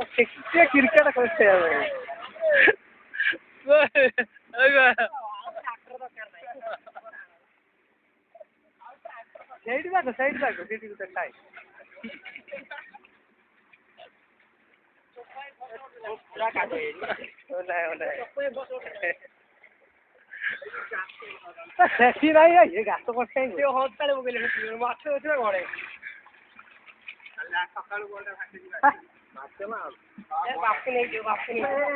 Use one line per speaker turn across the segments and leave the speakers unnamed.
cricket खेलते हैं side नहीं है ये घास करते हैं हस्ताले पकड़े माछ अच्छे घरे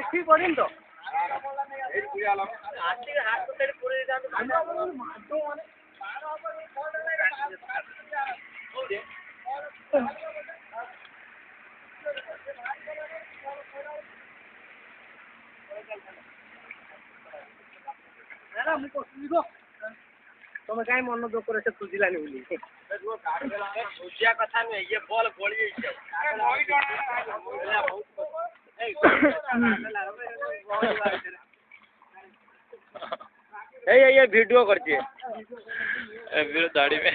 ठीक करें तो तुम कहीं मन दुख कर सुझिलानी बोली बुझिया कथा नहीं ये बॉल गली ये वीडियो करती है
वीडियो दाढ़ी में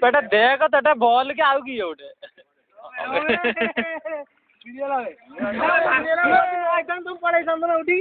बेटा देख तेटा बॉल के आउ की उठे
तुम पड़े उठी